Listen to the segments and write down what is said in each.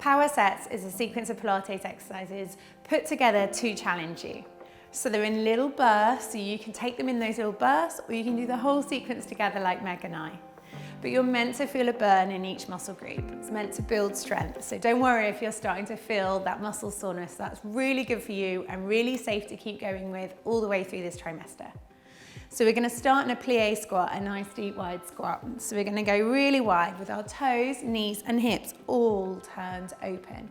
Power sets is a sequence of Pilates exercises put together to challenge you. So they're in little bursts, so you can take them in those little bursts, or you can do the whole sequence together like Meg and I. But you're meant to feel a burn in each muscle group. It's meant to build strength. So don't worry if you're starting to feel that muscle soreness. That's really good for you and really safe to keep going with all the way through this trimester. So we're going to start in a plie squat, a nice deep wide squat. So we're going to go really wide with our toes, knees and hips all turned open.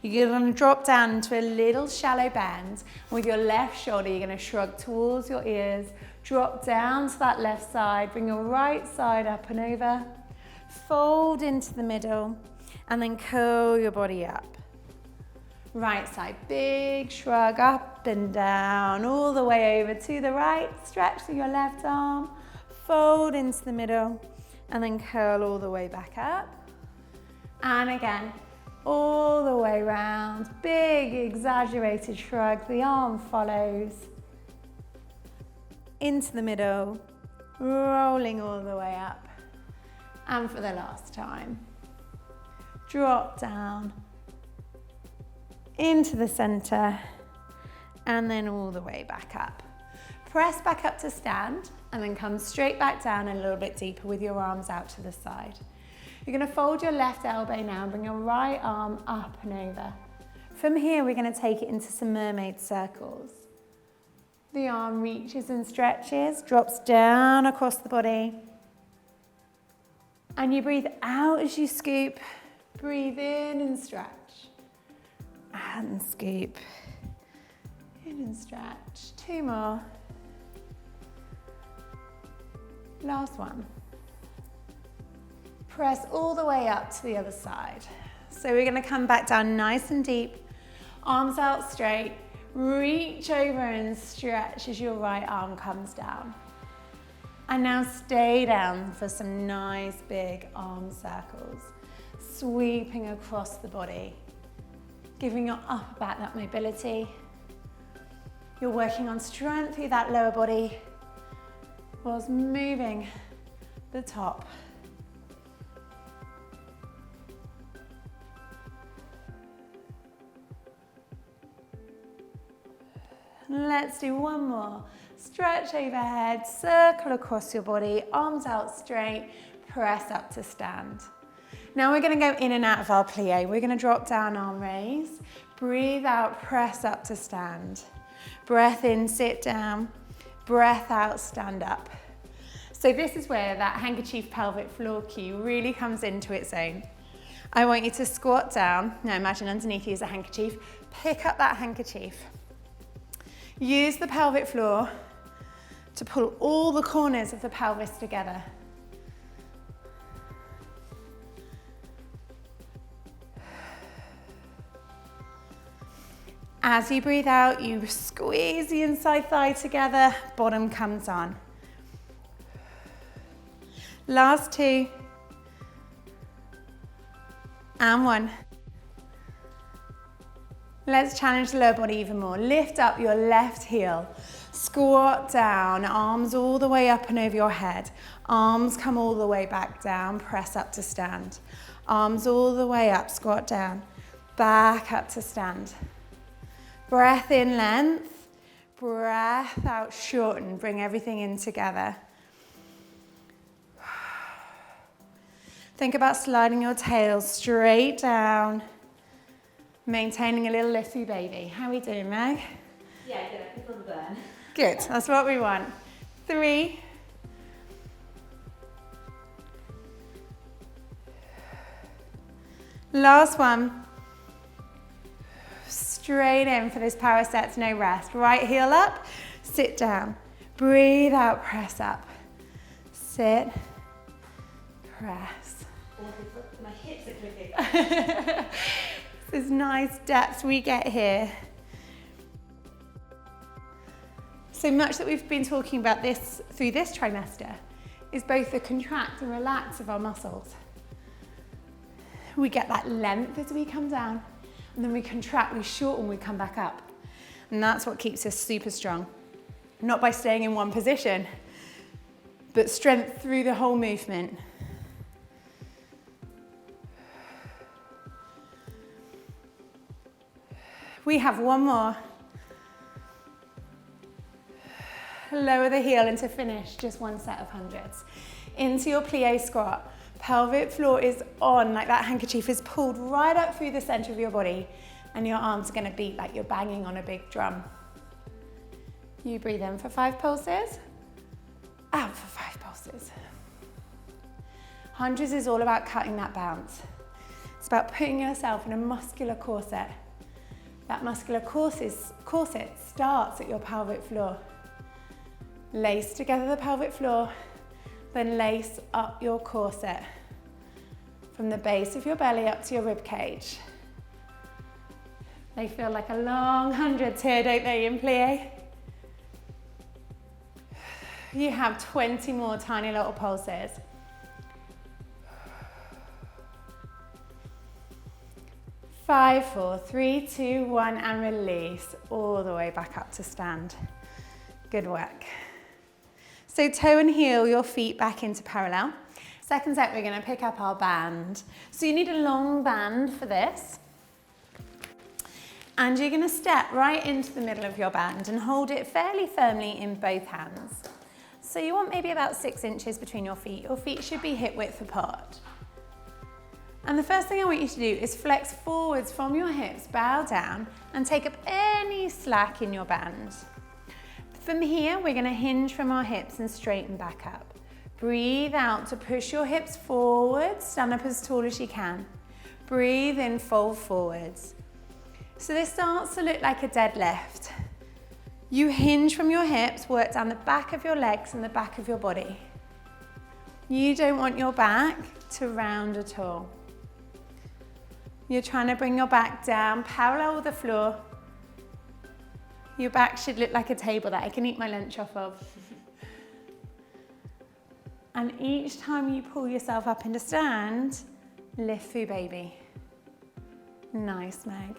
You're going to drop down into a little shallow bend. With your left shoulder, you're going to shrug towards your ears, drop down to that left side, bring your right side up and over, fold into the middle, and then curl your body up. Right side, big shrug up and down, all the way over to the right, stretch through your left arm, fold into the middle, and then curl all the way back up. And again, all the way round, big exaggerated shrug, the arm follows. Into the middle, rolling all the way up. And for the last time, drop down into the center and then all the way back up. Press back up to stand and then come straight back down a little bit deeper with your arms out to the side. You're going to fold your left elbow now and bring your right arm up and over. From here, we're going to take it into some mermaid circles. The arm reaches and stretches, drops down across the body. And you breathe out as you scoop. Breathe in and stretch. And scoop. In and stretch. 2 more. Last one. Press all the way up to the other side. So we're going to come back down nice and deep. Arms out straight. Reach over and stretch as your right arm comes down. And now stay down for some nice big arm circles, sweeping across the body, giving your upper back that mobility. You're working on strength through that lower body whilst moving the top. Let's do one more. Stretch overhead, circle across your body, arms out straight, press up to stand. Now we're going to go in and out of our plie. We're going to drop down, arm raise, breathe out, press up to stand. Breath in, sit down, breath out, stand up. So this is where that handkerchief pelvic floor cue really comes into its own. I want you to squat down. Now imagine underneath you is a handkerchief. Pick up that handkerchief. Use the pelvic floor to pull all the corners of the pelvis together. As you breathe out, you squeeze the inside thigh together, bottom comes on. Last 2. And 1. Let's challenge the lower body even more. Lift up your left heel. Squat down, arms all the way up and over your head. Arms come all the way back down, press up to stand. Arms all the way up, squat down. Back up to stand. Breath in, length. Breath out, shorten. Bring everything in together. Think about sliding your tail straight down. Maintaining a little lift through baby. How are we doing, Meg? Yeah, good. I can feel the burn. Good, that's what we want. 3. Last one. Straight in for this power sets, no rest. Right heel up, sit down. Breathe out, press up. Sit, press. My hips are clicking. This nice depth we get here. So much that we've been talking about this through this trimester is both the contract and relax of our muscles. We get that length as we come down, and then we contract, we shorten, we come back up. And that's what keeps us super strong. Not by staying in one position, but strength through the whole movement. We have one more. Lower the heel and to finish, just one set of hundreds. Into your plie squat. Pelvic floor is on, like that handkerchief is pulled right up through the center of your body, and your arms are gonna beat like you're banging on a big drum. You breathe in for 5 pulses, out for 5 pulses. Hundreds is all about cutting that bounce. It's about putting yourself in a muscular corset. That muscular corset starts at your pelvic floor. Lace together the pelvic floor, then lace up your corset from the base of your belly up to your rib cage. They feel like a long hundreds here, don't they, in plie? You have 20 more tiny little pulses. Five, 4, 3, 2, 1, and release all the way back up to stand. Good work. So toe and heel your feet back into parallel. Second set, we're gonna pick up our band. So you need a long band for this. And you're gonna step right into the middle of your band and hold it fairly firmly in both hands. So you want maybe about 6 inches between your feet. Your feet should be hip width apart. And the first thing I want you to do is flex forwards from your hips, bow down, and take up any slack in your band. From here, we're gonna hinge from our hips and straighten back up. Breathe out to push your hips forward, stand up as tall as you can. Breathe in, fold forwards. So this starts to look like a deadlift. You hinge from your hips, work down the back of your legs and the back of your body. You don't want your back to round at all. You're trying to bring your back down, parallel with the floor. Your back should look like a table that I can eat my lunch off of. And each time you pull yourself up into stand, lift through baby. Nice, Meg.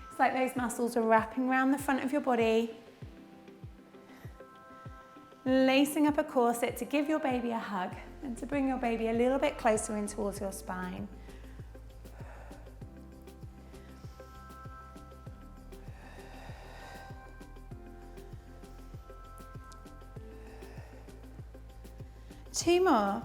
It's like those muscles are wrapping around the front of your body. Lacing up a corset to give your baby a hug and to bring your baby a little bit closer in towards your spine. Two more.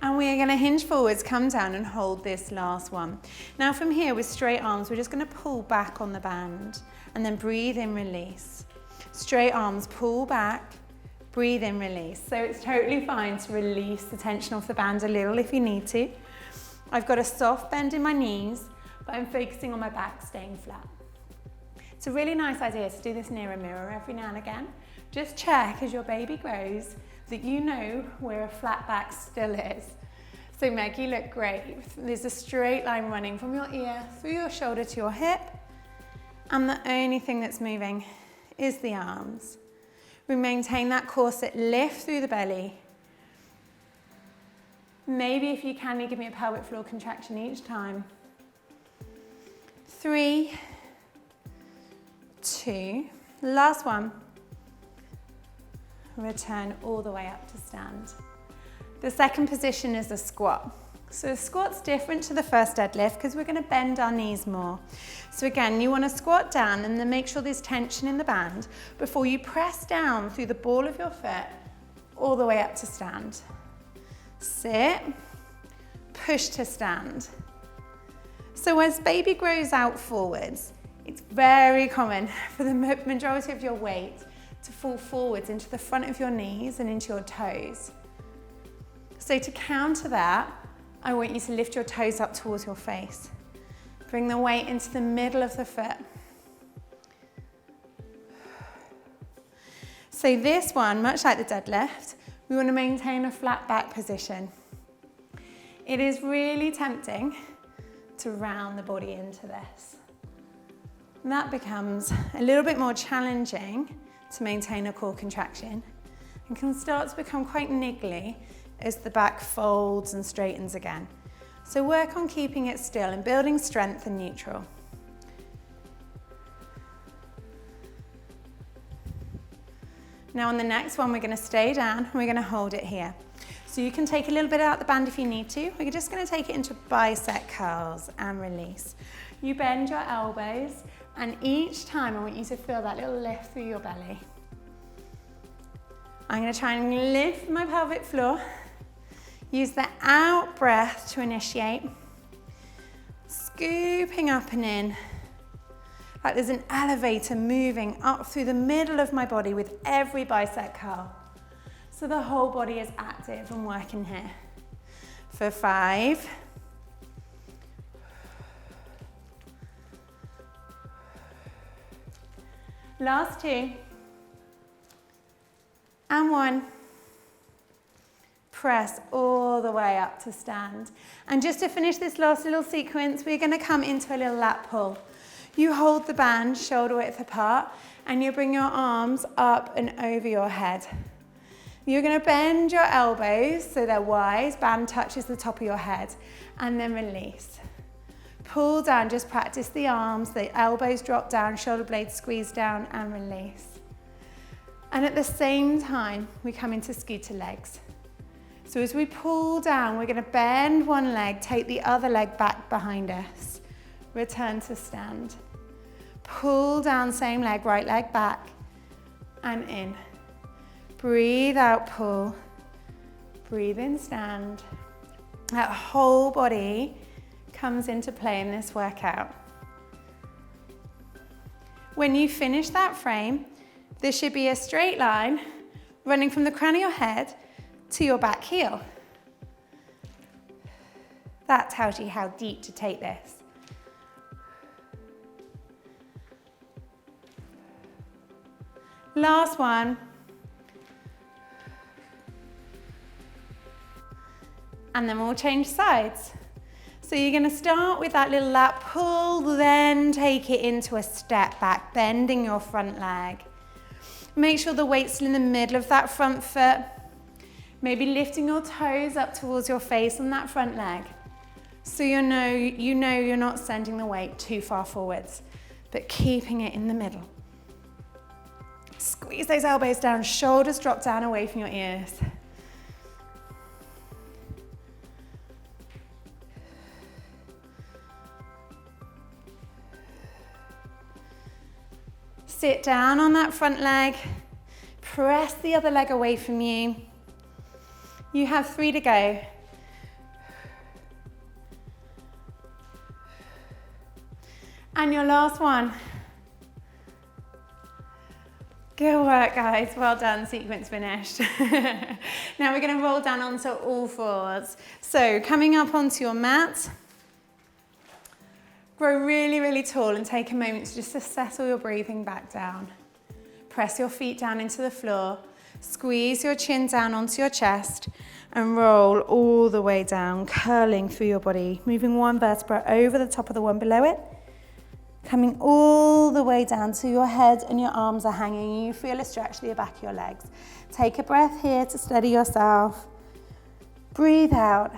And we are going to hinge forwards, come down and hold this last one. Now from here with straight arms, we're just going to pull back on the band and then breathe in, release. Straight arms, pull back, breathe in, release. So it's totally fine to release the tension off the band a little if you need to. I've got a soft bend in my knees, but I'm focusing on my back staying flat. It's a really nice idea to do this near a mirror every now and again. Just check as your baby grows that you know where a flat back still is. So Meg, you look great. There's a straight line running from your ear through your shoulder to your hip, and the only thing that's moving is the arms. We maintain that corset, lift through the belly. Maybe if you can, you give me a pelvic floor contraction each time. 3, 2, last one. Return all the way up to stand. The second position is a squat. So a squat's different to the first deadlift because we're going to bend our knees more. So again, you want to squat down and then make sure there's tension in the band before you press down through the ball of your foot all the way up to stand. Sit, push to stand. So as baby grows out forwards, it's very common for the majority of your weight to fall forwards into the front of your knees and into your toes. So to counter that, I want you to lift your toes up towards your face. Bring the weight into the middle of the foot. So this one, much like the deadlift, we want to maintain a flat back position. It is really tempting to round the body into this. And that becomes a little bit more challenging to maintain a core contraction and can start to become quite niggly as the back folds and straightens again. So work on keeping it still and building strength and neutral. Now on the next one, we're going to stay down and we're going to hold it here. So you can take a little bit out the band if you need to. We're just going to take it into bicep curls and release. You bend your elbows, and each time I want you to feel that little lift through your belly. I'm going to try and lift my pelvic floor. Use the out breath to initiate. Scooping up and in. Like there's an elevator moving up through the middle of my body with every bicep curl. So the whole body is active and working here. For 5. Last 2. And 1. Press all the way up to stand. And just to finish this last little sequence, we're going to come into a little lat pull. You hold the band shoulder width apart, and you bring your arms up and over your head. You're going to bend your elbows so they're wide, band touches the top of your head, and then release. Pull down, just practice the arms, the elbows drop down, shoulder blades squeeze down, and release. And at the same time, we come into scooter legs. So as we pull down, we're going to bend one leg, take the other leg back behind us. Return to stand. Pull down, same leg, right leg back, and in. Breathe out, pull. Breathe in, stand. That whole body comes into play in this workout. When you finish that frame, there should be a straight line running from the crown of your head to your back heel. That tells you how deep to take this. Last one. And then we'll change sides. So you're going to start with that little lat pull, then take it into a step back, bending your front leg. Make sure the weight's still in the middle of that front foot. Maybe lifting your toes up towards your face on that front leg. So you know you're not sending the weight too far forwards, but keeping it in the middle. Squeeze those elbows down, shoulders drop down away from your ears. Sit down on that front leg, press the other leg away from you. You have 3 to go. And your last one. Good work, guys. Well done, sequence finished. Now we're going to roll down onto all fours. So coming up onto your mat, grow really, really tall and take a moment just to settle your breathing back down. Press your feet down into the floor, squeeze your chin down onto your chest and roll all the way down, curling through your body, moving one vertebra over the top of the one below it, coming all the way down to your head and your arms are hanging. You feel a stretch to the back of your legs. Take a breath here to steady yourself. Breathe out.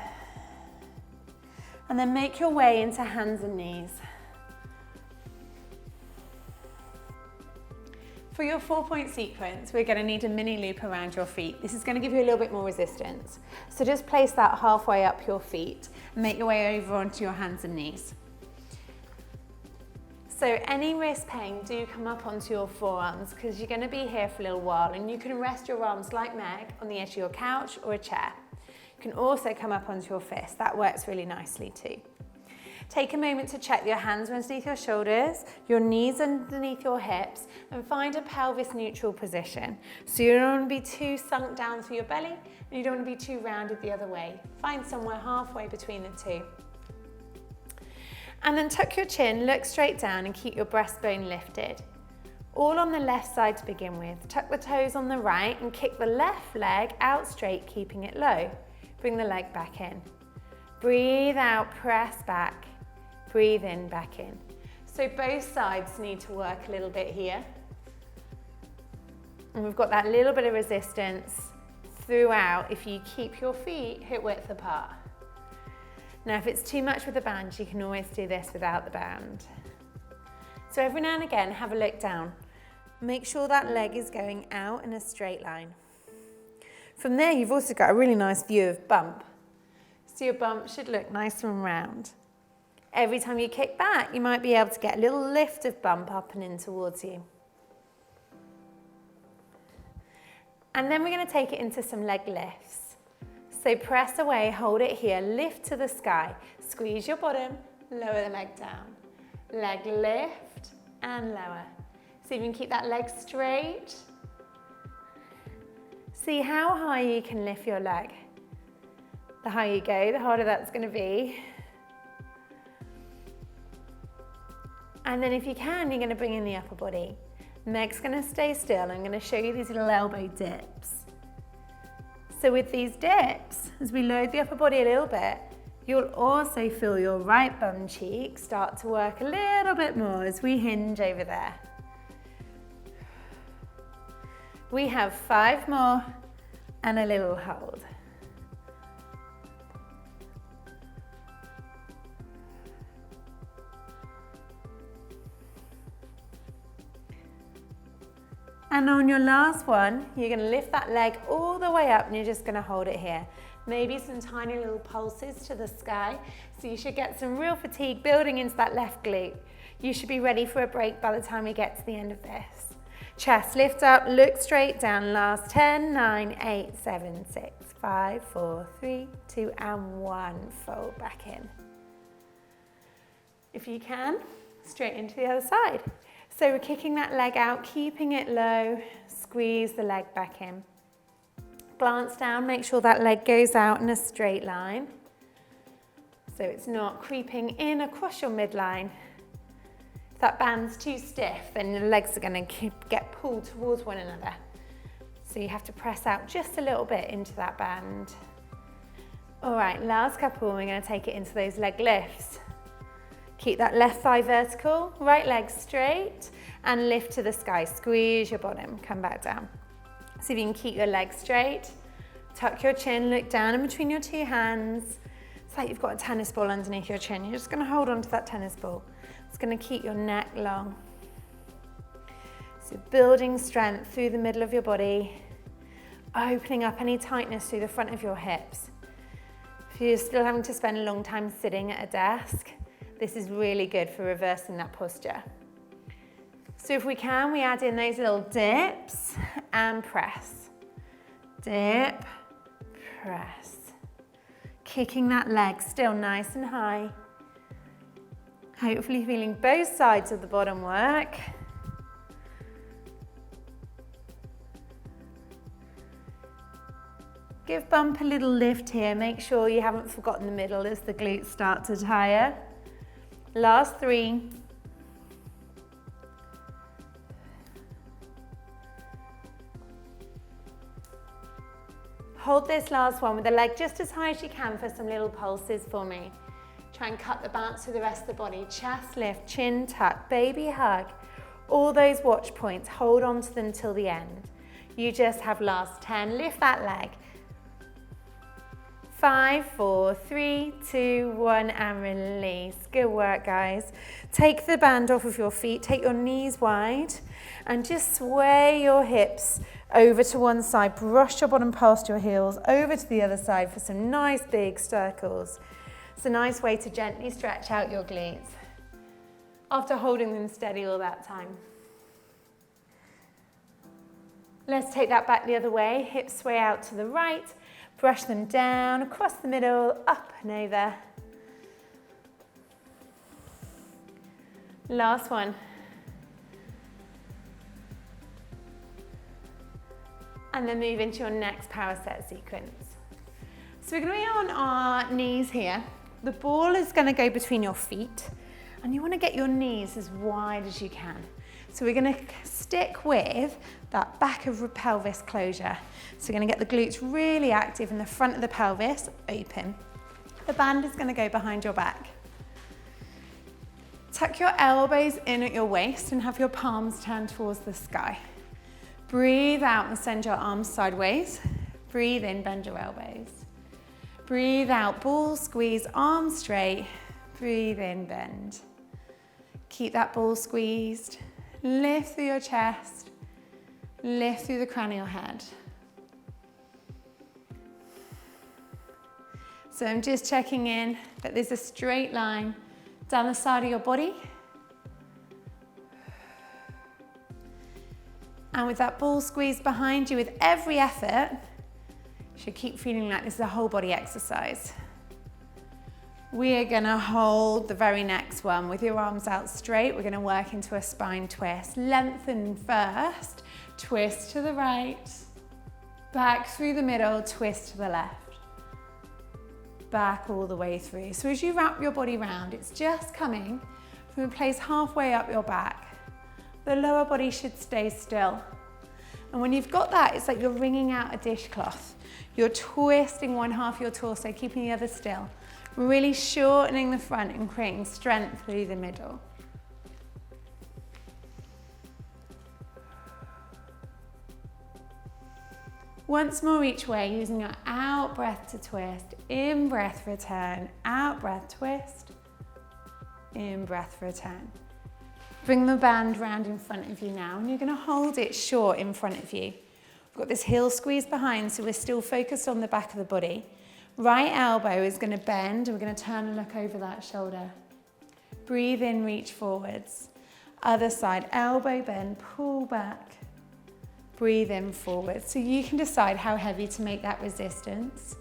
And then make your way into hands and knees. For your 4-point sequence, we're going to need a mini loop around your feet. This is going to give you a little bit more resistance. So just place that halfway up your feet and make your way over onto your hands and knees. So any wrist pain, do come up onto your forearms because you're going to be here for a little while, and you can rest your arms like Meg on the edge of your couch or a chair. You can also come up onto your fist. That works really nicely too. Take a moment to check your hands underneath your shoulders, your knees underneath your hips, and find a pelvis neutral position. So you don't want to be too sunk down through your belly, and you don't want to be too rounded the other way. Find somewhere halfway between the two. And then tuck your chin, look straight down and keep your breastbone lifted. All on the left side to begin with. Tuck the toes on the right and kick the left leg out straight, keeping it low. Bring the leg back in. Breathe out, press back. Breathe in, back in. So both sides need to work a little bit here. And we've got that little bit of resistance throughout if you keep your feet hip width apart. Now, if it's too much with the band, you can always do this without the band. So every now and again, have a look down. Make sure that leg is going out in a straight line. From there, you've also got a really nice view of bump. So your bump should look nice and round. Every time you kick back, you might be able to get a little lift of bump up and in towards you. And then we're going to take it into some leg lifts. So press away, hold it here, lift to the sky, squeeze your bottom, lower the leg down. Leg lift and lower. So you can keep that leg straight. See how high you can lift your leg. The higher you go, the harder that's going to be. And then if you can, you're going to bring in the upper body. Meg's going to stay still. I'm going to show you these little elbow dips. So with these dips, as we load the upper body a little bit, you'll also feel your right bum cheek start to work a little bit more as we hinge over there. We have 5 more and a little hold. And on your last one, you're going to lift that leg all the way up and you're just going to hold it here. Maybe some tiny little pulses to the sky. So you should get some real fatigue building into that left glute. You should be ready for a break by the time we get to the end of this. Chest lift up, look straight down. Last 10, 9, 8, 7, 6, 5, 4, 3, 2, and 1. Fold back in. If you can, straight into the other side. So we're kicking that leg out, keeping it low, squeeze the leg back in. Glance down, make sure that leg goes out in a straight line. So it's not creeping in across your midline. If that band's too stiff, then the legs are going to get pulled towards one another. So you have to press out just a little bit into that band. All right, last couple, we're going to take it into those leg lifts. Keep that left thigh vertical, right leg straight, and lift to the sky. Squeeze your bottom, come back down. So if you can keep your legs straight, tuck your chin, look down in between your 2 hands. It's like you've got a tennis ball underneath your chin. You're just going to hold on to that tennis ball. It's going to keep your neck long. So building strength through the middle of your body, opening up any tightness through the front of your hips. If you're still having to spend a long time sitting at a desk, this is really good for reversing that posture. So if we can, we add in those little dips and press. Dip, press. Kicking that leg still nice and high. Hopefully feeling both sides of the bottom work. Give bump a little lift here. Make sure you haven't forgotten the middle as the glutes start to tire. Last 3. Hold this last one with the leg just as high as you can for some little pulses for me. Try and cut the bounce through the rest of the body. Chest lift, chin tuck, baby hug. All those watch points, hold on to them till the end. You just have last 10. Lift that leg. 5, 4, 3, 2, 1, and release. Good work, guys. Take the band off of your feet, take your knees wide, and just sway your hips over to one side. Brush your bottom past your heels, over to the other side for some nice big circles. It's a nice way to gently stretch out your glutes after holding them steady all that time. Let's take that back the other way. Hips sway out to the right. Brush them down, across the middle, up and over. Last one. And then move into your next power set sequence. So we're going to be on our knees here. The ball is going to go between your feet, and you want to get your knees as wide as you can. So we're going to stick with that back of the pelvis closure. So we're going to get the glutes really active in the front of the pelvis, open. The band is going to go behind your back. Tuck your elbows in at your waist and have your palms turned towards the sky. Breathe out and send your arms sideways. Breathe in, bend your elbows. Breathe out, ball squeeze, arms straight. Breathe in, bend. Keep that ball squeezed. Lift through your chest. Lift through the crown of your head. So I'm just checking in that there's a straight line down the side of your body. And with that ball squeeze behind you with every effort, you should keep feeling like this is a whole body exercise. We are gonna hold the very next one with your arms out straight. We're gonna work into a spine twist. Lengthen first, twist to the right, back through the middle, twist to the left. Back all the way through. So as you wrap your body round, it's just coming from a place halfway up your back. The lower body should stay still. And when you've got that, it's like you're wringing out a dishcloth. You're twisting one half of your torso, keeping the other still. Really shortening the front and creating strength through the middle. Once more each way, using your out breath to twist, in breath, return, out breath, twist, in breath, return. Bring the band round in front of you now, and you're going to hold it short in front of you. We've got this heel squeeze behind, so we're still focused on the back of the body. Right elbow is going to bend, and we're going to turn and look over that shoulder. Breathe in, reach forwards. Other side, elbow bend, pull back. Breathe in, forward. So you can decide how heavy to make that resistance.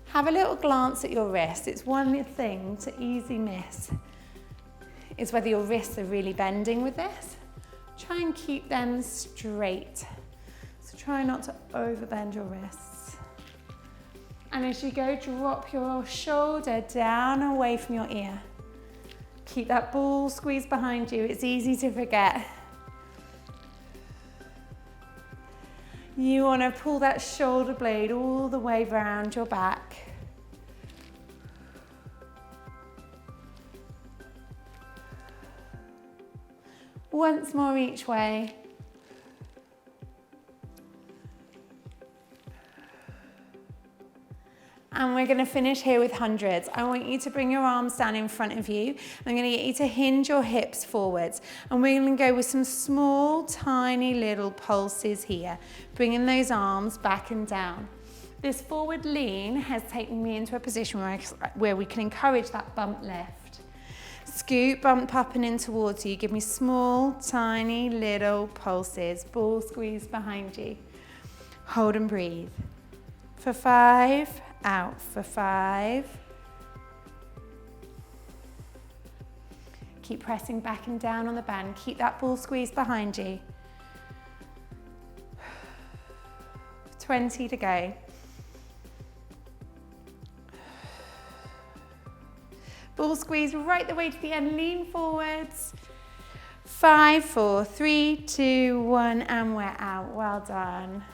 Have a little glance at your wrist. It's one thing to easily miss, is whether your wrists are really bending with this. Try and keep them straight. So try not to overbend your wrists. And as you go, drop your shoulder down away from your ear. Keep that ball squeeze behind you. It's easy to forget. You want to pull that shoulder blade all the way around your back. Once more each way. And we're going to finish here with hundreds. I want you to bring your arms down in front of you. I'm going to get you to hinge your hips forwards. And we're going to go with some small, tiny little pulses here, bringing those arms back and down. This forward lean has taken me into a position where we can encourage that bump lift. Scoot, bump up and in towards you. Give me small, tiny little pulses. Ball squeeze behind you. Hold and breathe. For 5, out for 5. Keep pressing back and down on the band. Keep that ball squeeze behind you. 20 to go. Ball squeeze right the way to the end, lean forwards. 5, 4, 3, 2, 1, and we're out. Well done.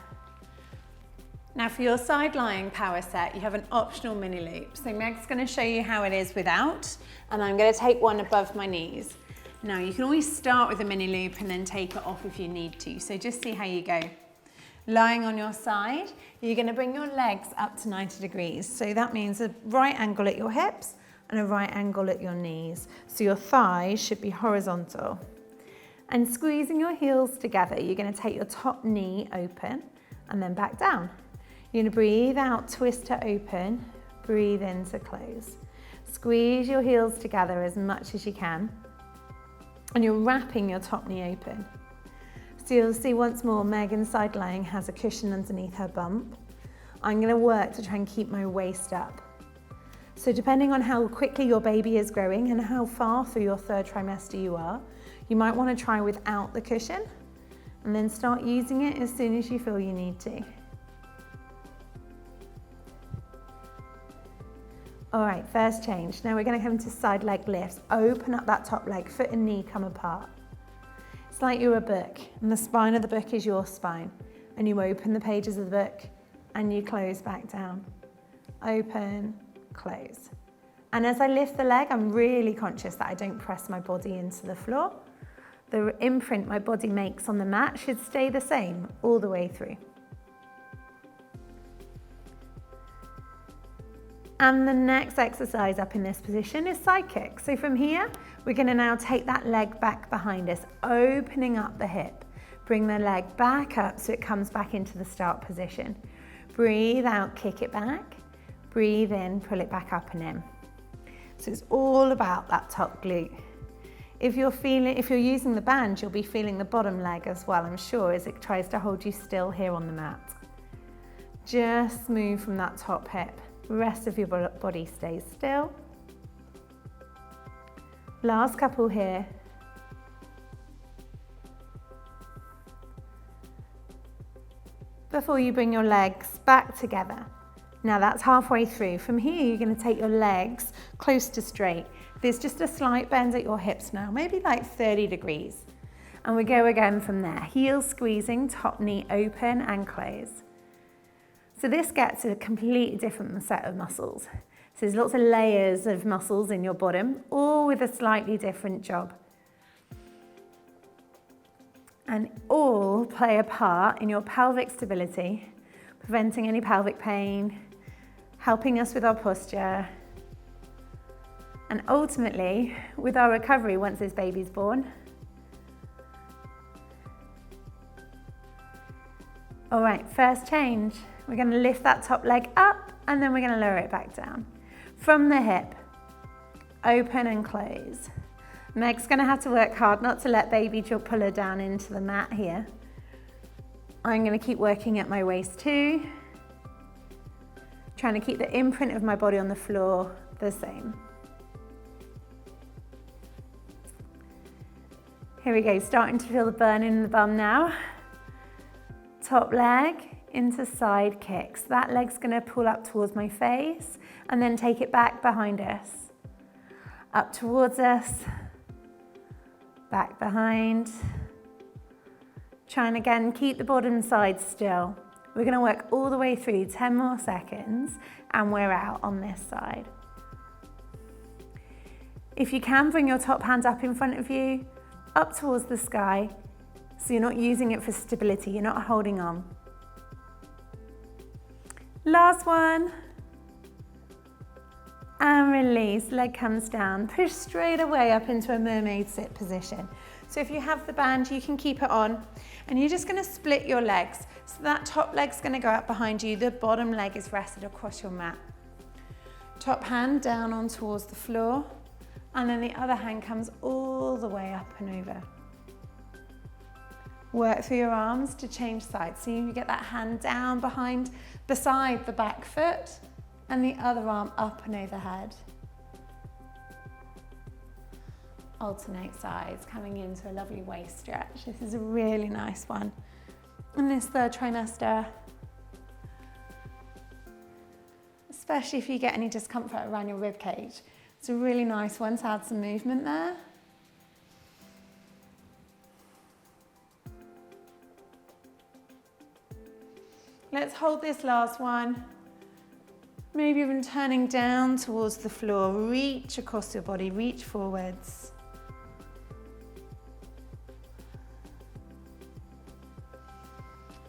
Now for your side lying power set, you have an optional mini loop. So Meg's going to show you how it is without, and I'm going to take one above my knees. Now you can always start with a mini loop and then take it off if you need to. So just see how you go. Lying on your side, you're going to bring your legs up to 90 degrees. So that means a right angle at your hips and a right angle at your knees. So your thighs should be horizontal. And squeezing your heels together, you're going to take your top knee open and then back down. You're going to breathe out, twist to open, breathe in to close. Squeeze your heels together as much as you can. And you're wrapping your top knee open. So you'll see once more, Megan side lying has a cushion underneath her bump. I'm going to work to try and keep my waist up. So depending on how quickly your baby is growing and how far through your 3rd trimester you are, you might want to try without the cushion and then start using it as soon as you feel you need to. All right, first change. Now we're going to come to side leg lifts. Open up that top leg, foot and knee come apart. It's like you're a book and the spine of the book is your spine. And you open the pages of the book and you close back down. Open, close. And as I lift the leg, I'm really conscious that I don't press my body into the floor. The imprint my body makes on the mat should stay the same all the way through. And the next exercise up in this position is side kick. So from here, we're going to now take that leg back behind us, opening up the hip. Bring the leg back up so it comes back into the start position. Breathe out, kick it back. Breathe in, pull it back up and in. So it's all about that top glute. If you're using the band, you'll be feeling the bottom leg as well, I'm sure, as it tries to hold you still here on the mat. Just move from that top hip. The rest of your body stays still. Last couple here. Before you bring your legs back together. Now that's halfway through. From here, you're going to take your legs close to straight. There's just a slight bend at your hips now, maybe like 30 degrees. And we go again from there. Heels squeezing, top knee open and close. So this gets a completely different set of muscles. So there's lots of layers of muscles in your bottom, all with a slightly different job. And all play a part in your pelvic stability, preventing any pelvic pain, helping us with our posture, and ultimately with our recovery once this baby's born. All right, first change. We're going to lift that top leg up and then we're going to lower it back down. From the hip, open and close. Meg's going to have to work hard not to let baby pull her down into the mat here. I'm going to keep working at my waist too. Trying to keep the imprint of my body on the floor the same. Here we go, starting to feel the burn in the bum now. Top leg into side kicks. That leg's going to pull up towards my face and then take it back behind us. Up towards us, back behind. Trying again, keep the bottom side still. We're going to work all the way through, 10 more seconds, and we're out on this side. If you can, bring your top hand up in front of you, up towards the sky, so you're not using it for stability, you're not holding on. Last one. And release, leg comes down. Push straight away up into a mermaid sit position. So if you have the band, you can keep it on. And you're just gonna split your legs. So that top leg's gonna go out behind you, the bottom leg is rested across your mat. Top hand down on towards the floor, and then the other hand comes all the way up and over. Work through your arms to change sides. So you get that hand down beside the back foot, and the other arm up and overhead. Alternate sides, coming into a lovely waist stretch. This is a really nice one. In this third trimester, especially if you get any discomfort around your rib cage, it's a really nice one to add some movement there. Let's hold this last one. Maybe even turning down towards the floor. Reach across your body, reach forwards.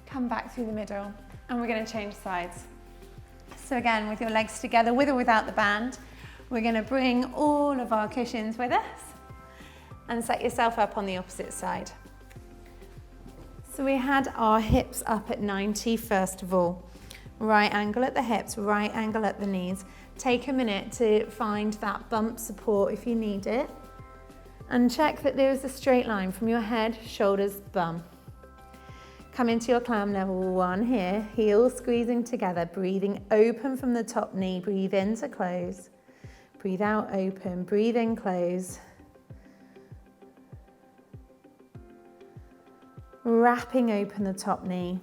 Come back through the middle, and we're going to change sides. So again, with your legs together, with or without the band, we're going to bring all of our cushions with us and set yourself up on the opposite side. So we had our hips up at 90 first of all. Right angle at the hips, right angle at the knees. Take a minute to find that bump support if you need it. And check that there is a straight line from your head, shoulders, bum. Come into your clam level 1 here, heels squeezing together, breathing open from the top knee, breathe in to close. Breathe out, open, breathe in, close. Wrapping open the top knee.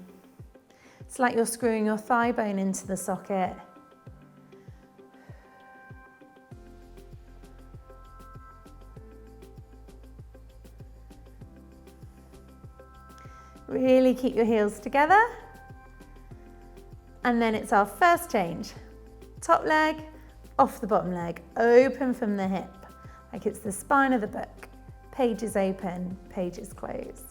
It's like you're screwing your thigh bone into the socket. Really keep your heels together. And then it's our first change. Top leg, off the bottom leg, open from the hip, like it's the spine of the book. Pages open, pages close.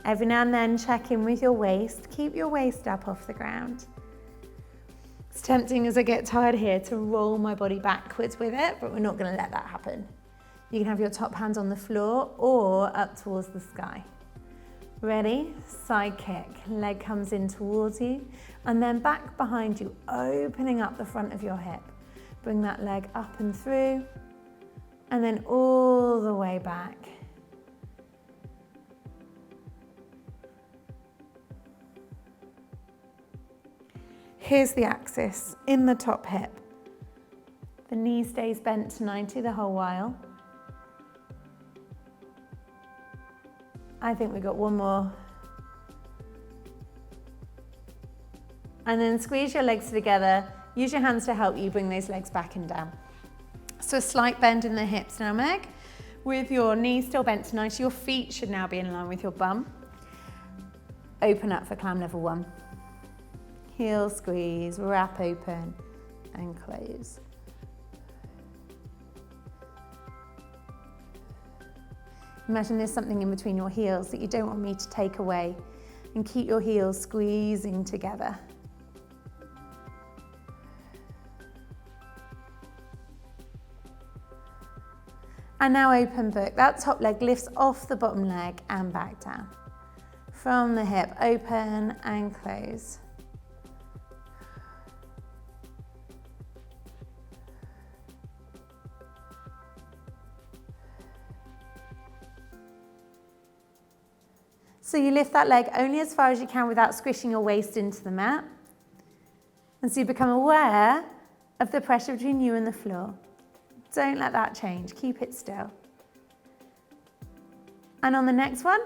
Every now and then check in with your waist. Keep your waist up off the ground. It's tempting as I get tired here to roll my body backwards with it, but we're not going to let that happen. You can have your top hand on the floor or up towards the sky. Ready? Side kick. Leg comes in towards you and then back behind you, opening up the front of your hip. Bring that leg up and through and then all the way back. Here's the axis in the top hip. The knee stays bent to 90 the whole while. I think we've got one more. And then squeeze your legs together. Use your hands to help you bring those legs back and down. So a slight bend in the hips now, Meg. With your knees still bent to 90, your feet should now be in line with your bum. Open up for climb level 1. Heel squeeze, wrap open and close. Imagine there's something in between your heels that you don't want me to take away, and keep your heels squeezing together. And now open book. That top leg lifts off the bottom leg and back down. From the hip, open and close. So you lift that leg only as far as you can without squishing your waist into the mat. And so you become aware of the pressure between you and the floor. Don't let that change, keep it still. And on the next one,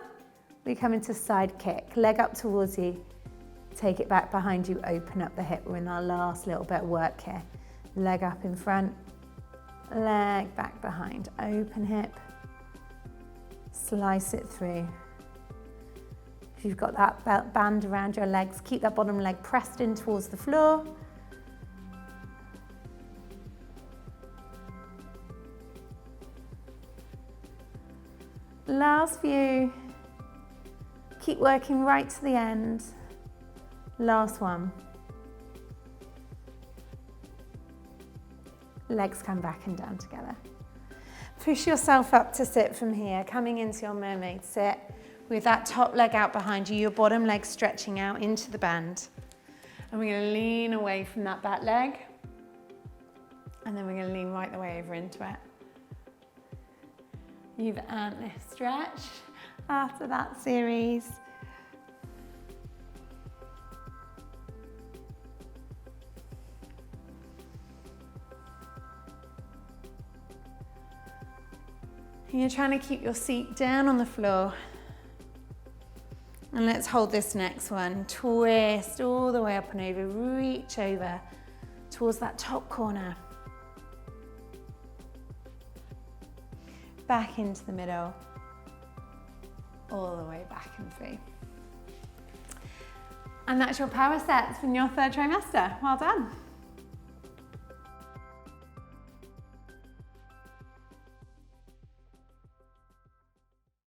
we come into side kick, leg up towards you, take it back behind you, open up the hip. We're in our last little bit of work here. Leg up in front, leg back behind, open hip, slice it through. If you've got that band around your legs, keep that bottom leg pressed in towards the floor. Last few. Keep working right to the end. Last one. Legs come back and down together. Push yourself up to sit from here, coming into your mermaid sit with that top leg out behind you, your bottom leg stretching out into the band. And we're going to lean away from that back leg. And then we're going to lean right the way over into it. You've earned this stretch after that series. And you're trying to keep your seat down on the floor. And let's hold this next one. Twist all the way up and over. Reach over towards that top corner. Back into the middle. All the way back and through. And that's your power sets from your third trimester. Well done.